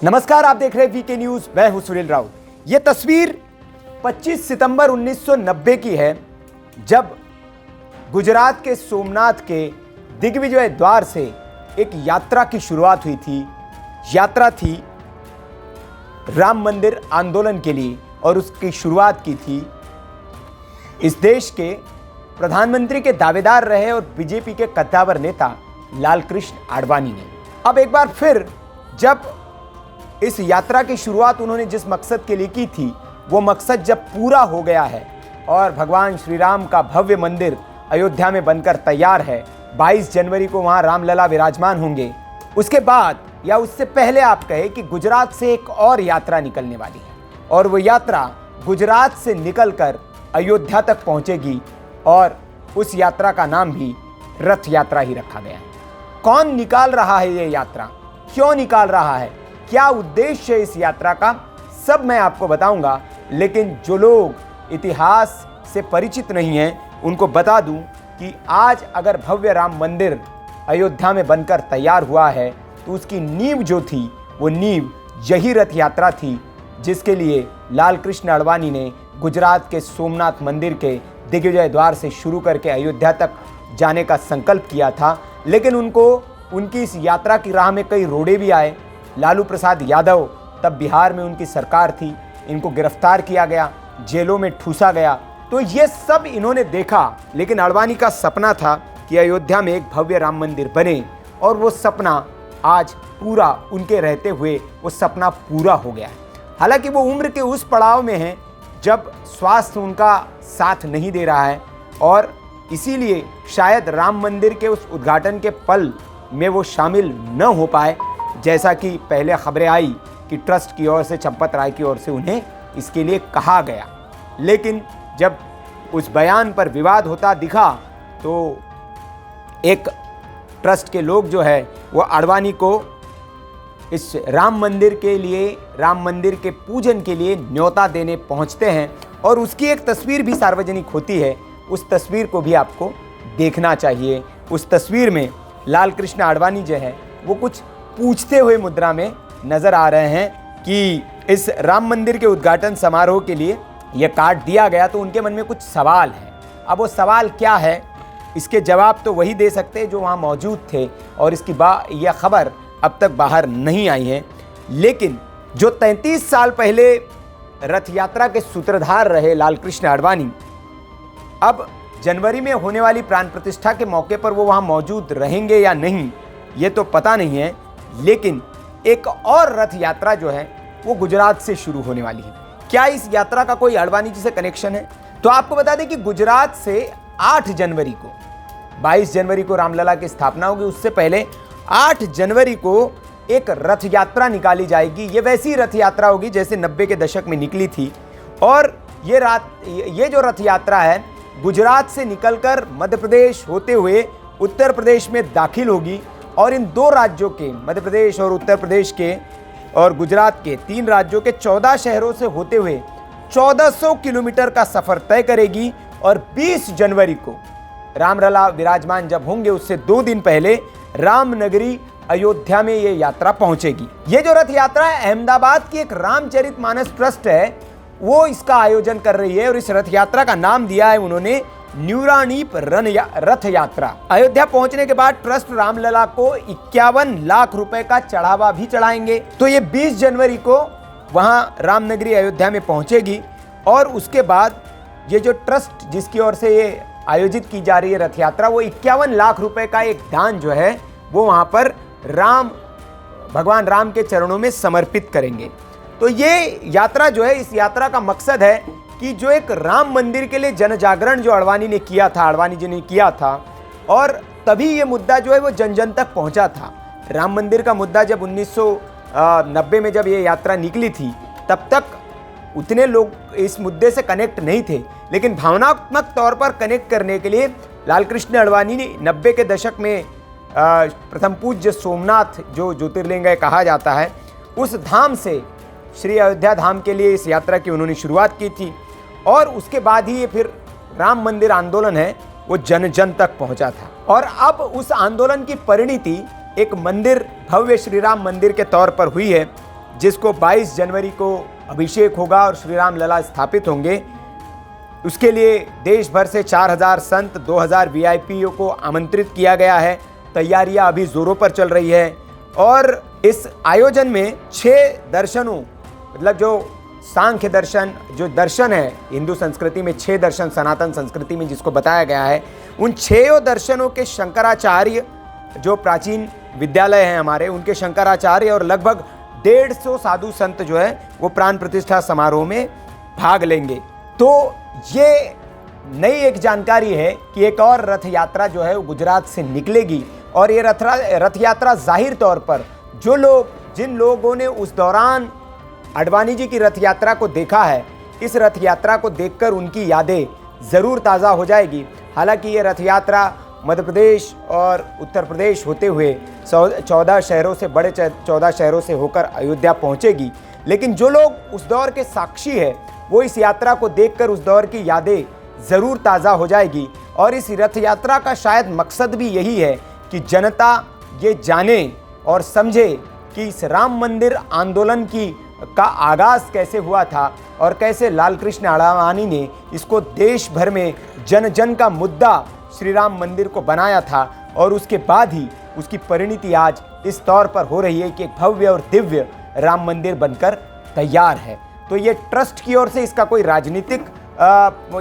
नमस्कार, आप देख रहे हैं वीके न्यूज। मैं हूं सुनील राउत। यह तस्वीर 25 सितंबर 1990 की है, जब गुजरात के सोमनाथ के दिग्विजय द्वार से एक यात्रा की शुरुआत हुई थी। यात्रा थी राम मंदिर आंदोलन के लिए और उसकी शुरुआत की थी इस देश के प्रधानमंत्री के दावेदार रहे और बीजेपी के कद्दावर नेता लालकृष्ण आडवाणी ने। अब एक बार फिर जब इस यात्रा की शुरुआत उन्होंने जिस मकसद के लिए की थी, वो मकसद जब पूरा हो गया है और भगवान श्री राम का भव्य मंदिर अयोध्या में बनकर तैयार है, 22 जनवरी को वहां रामलला विराजमान होंगे। उसके बाद या उससे पहले आप कहें कि गुजरात से एक और यात्रा निकलने वाली है और वो यात्रा गुजरात से निकलकर अयोध्या तक पहुंचेगी और उस यात्रा का नाम भी रथ यात्रा ही रखा गया है। कौन निकाल रहा है ये यात्रा, क्यों निकाल रहा है, क्या उद्देश्य है इस यात्रा का, सब मैं आपको बताऊंगा। लेकिन जो लोग इतिहास से परिचित नहीं हैं, उनको बता दूं कि आज अगर भव्य राम मंदिर अयोध्या में बनकर तैयार हुआ है तो उसकी नींव जो थी वो नींव यही रथ यात्रा थी, जिसके लिए लालकृष्ण आडवाणी ने गुजरात के सोमनाथ मंदिर के दिग्विजय द्वार से शुरू करके अयोध्या तक जाने का संकल्प किया था। लेकिन उनको उनकी इस यात्रा की राह में कई रोड़े भी आए। लालू प्रसाद यादव, तब बिहार में उनकी सरकार थी, इनको गिरफ्तार किया गया, जेलों में ठूसा गया। तो ये सब इन्होंने देखा, लेकिन आडवाणी का सपना था कि अयोध्या में एक भव्य राम मंदिर बने और वो सपना आज पूरा उनके रहते हुए वो सपना पूरा हो गया है। हालांकि वो उम्र के उस पड़ाव में हैं जब स्वास्थ्य उनका साथ नहीं दे रहा है और इसीलिए शायद राम मंदिर के उस उद्घाटन के पल में वो शामिल न हो पाए, जैसा कि पहले खबरें आई कि ट्रस्ट की ओर से, चंपत राय की ओर से उन्हें इसके लिए कहा गया। लेकिन जब उस बयान पर विवाद होता दिखा तो एक ट्रस्ट के लोग जो है वो आडवाणी को इस राम मंदिर के लिए, राम मंदिर के पूजन के लिए न्योता देने पहुंचते हैं और उसकी एक तस्वीर भी सार्वजनिक होती है। उस तस्वीर को भी आपको देखना चाहिए। उस तस्वीर में लालकृष्ण आडवाणी जो है वो कुछ पूछते हुए मुद्रा में नजर आ रहे हैं कि इस राम मंदिर के उद्घाटन समारोह के लिए यह कार्ड दिया गया, तो उनके मन में कुछ सवाल है। अब वो सवाल क्या है, इसके जवाब तो वही दे सकते हैं जो वहाँ मौजूद थे और इसकी यह खबर अब तक बाहर नहीं आई है। लेकिन जो 33 साल पहले रथ यात्रा के सूत्रधार रहे लालकृष्ण आडवाणी, अब जनवरी में होने वाली प्राण प्रतिष्ठा के मौके पर वो वहाँ मौजूद रहेंगे या नहीं, ये तो पता नहीं है। लेकिन एक और रथ यात्रा जो है वो गुजरात से शुरू होने वाली है। क्या इस यात्रा का कोई आडवाणी जी से कनेक्शन है? तो आपको बता दें कि गुजरात से 8 जनवरी को, 22 जनवरी को रामलला की स्थापना होगी, उससे पहले 8 जनवरी को एक रथ यात्रा निकाली जाएगी। ये वैसी रथ यात्रा होगी जैसे 90 के दशक में निकली थी और ये जो रथ यात्रा है गुजरात से निकलकर मध्य प्रदेश होते हुए उत्तर प्रदेश में दाखिल होगी और इन दो राज्यों के, मध्य प्रदेश और उत्तर प्रदेश के और गुजरात के 3 राज्यों के 14 शहरों से होते हुए 1400 किलोमीटर का सफर तय करेगी और 20 जनवरी को रामलला विराजमान जब होंगे उससे 2 दिन पहले रामनगरी अयोध्या में ये यात्रा पहुंचेगी। ये जो रथ यात्रा है अहमदाबाद की एक रामचरितमानस ट्रस्ट है, वो इसका आयोजन कर रही है और इस रथ यात्रा का नाम दिया है उन्होंने न्यूरानीप रथ यात्रा। अयोध्या पहुंचने के बाद ट्रस्ट रामलला को 51 लाख रुपए का चढ़ावा भी चढ़ाएंगे। तो ये 20 जनवरी को वहां रामनगरी अयोध्या में पहुंचेगी और उसके बाद ये जो ट्रस्ट जिसकी ओर से ये आयोजित की जा रही है रथ यात्रा, वो 51 लाख रुपए का एक दान जो है वो वहां पर भगवान राम के चरणों में समर्पित करेंगे। तो ये यात्रा जो है, इस यात्रा का मकसद है कि जो एक राम मंदिर के लिए जन जागरण जो आडवाणी ने किया था, आडवाणी जी ने किया था, और तभी ये मुद्दा जो है वो जन जन तक पहुंचा था। राम मंदिर का मुद्दा जब 1990 में जब ये यात्रा निकली थी, तब तक उतने लोग इस मुद्दे से कनेक्ट नहीं थे, लेकिन भावनात्मक तौर पर कनेक्ट करने के लिए लालकृष्ण आडवाणी ने 90 के दशक में प्रथम पूज्य सोमनाथ जो ज्योतिर्लिंग कहा जाता है, उस धाम से श्री अयोध्या धाम के लिए इस यात्रा की उन्होंने शुरुआत की थी और उसके बाद ही ये फिर राम मंदिर आंदोलन है वो जन जन तक पहुंचा था। और अब उस आंदोलन की परिणति एक मंदिर, भव्य श्री राम मंदिर के तौर पर हुई है, जिसको 22 जनवरी को अभिषेक होगा और श्री राम लला स्थापित होंगे। उसके लिए देश भर से 4000 संत, 2000 वीआईपीओ को आमंत्रित किया गया है। तैयारियां अभी जोरों पर चल रही है और इस आयोजन में 6 दर्शनों, मतलब जो सांख्य दर्शन, जो दर्शन है हिंदू संस्कृति में 6 दर्शन, सनातन संस्कृति में जिसको बताया गया है, उन 6 दर्शनों के शंकराचार्य, जो प्राचीन विद्यालय हैं हमारे, उनके शंकराचार्य और लगभग 150 साधु संत जो है वो प्राण प्रतिष्ठा समारोह में भाग लेंगे। तो ये नई एक जानकारी है कि एक और रथ यात्रा जो है वो गुजरात से निकलेगी और ये रथ यात्रा जाहिर तौर पर जिन लोगों ने उस दौरान अडवाणी जी की रथ यात्रा को देखा है, इस रथ यात्रा को देखकर उनकी यादें ज़रूर ताज़ा हो जाएगी। हालांकि ये रथ यात्रा मध्य प्रदेश और उत्तर प्रदेश होते हुए 14 शहरों से, बड़े 14 शहरों से होकर अयोध्या पहुंचेगी, लेकिन जो लोग उस दौर के साक्षी है वो इस यात्रा को देखकर उस दौर की यादें ज़रूर ताज़ा हो जाएगी। और इस रथ यात्रा का शायद मकसद भी यही है कि जनता ये जाने और समझे कि इस राम मंदिर आंदोलन का आगाज़ कैसे हुआ था और कैसे लाल कृष्ण आडवाणी ने इसको देश भर में जन जन का मुद्दा श्री राम मंदिर को बनाया था और उसके बाद ही उसकी परिणति आज इस तौर पर हो रही है कि एक भव्य और दिव्य राम मंदिर बनकर तैयार है। तो ये ट्रस्ट की ओर से, इसका कोई राजनीतिक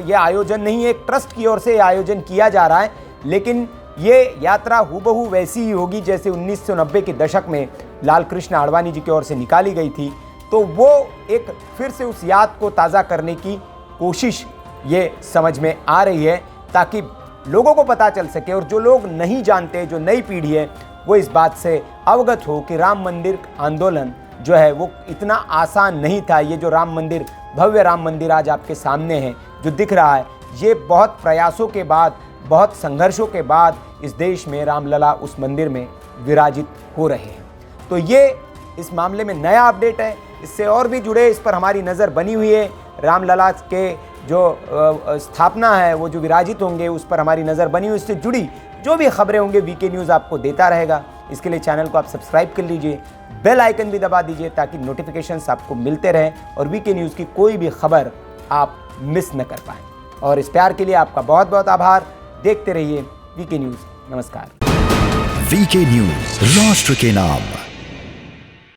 ये आयोजन नहीं है, एक ट्रस्ट की ओर से ये आयोजन किया जा रहा है, लेकिन ये यात्रा हूबहू वैसी ही होगी जैसे 1990 के दशक में लाल कृष्ण आडवाणी जी की ओर से निकाली गई थी। तो वो एक फिर से उस याद को ताज़ा करने की कोशिश ये समझ में आ रही है, ताकि लोगों को पता चल सके और जो लोग नहीं जानते, जो नई पीढ़ी है, वो इस बात से अवगत हो कि राम मंदिर आंदोलन जो है वो इतना आसान नहीं था। ये जो राम मंदिर, भव्य राम मंदिर आज आपके सामने है जो दिख रहा है, ये बहुत प्रयासों के बाद, बहुत संघर्षों के बाद इस देश में रामलला उस मंदिर में विराजित हो रहे हैं। तो ये इस मामले में नया अपडेट है, इससे और भी जुड़े, इस पर हमारी नज़र बनी हुई है। रामलला के जो स्थापना है, वो जो विराजित होंगे, उस पर हमारी नज़र बनी हुई। इससे जुड़ी जो भी खबरें होंगे वीके न्यूज़ आपको देता रहेगा। इसके लिए चैनल को आप सब्सक्राइब कर लीजिए, बेल आइकन भी दबा दीजिए ताकि नोटिफिकेशंस आपको मिलते रहें और वीके न्यूज़ की कोई भी खबर आप मिस न कर पाएँ। और इस प्यार के लिए आपका बहुत बहुत आभार। देखते रहिए वीके न्यूज़। नमस्कार। वीके न्यूज़, राष्ट्र के नाम।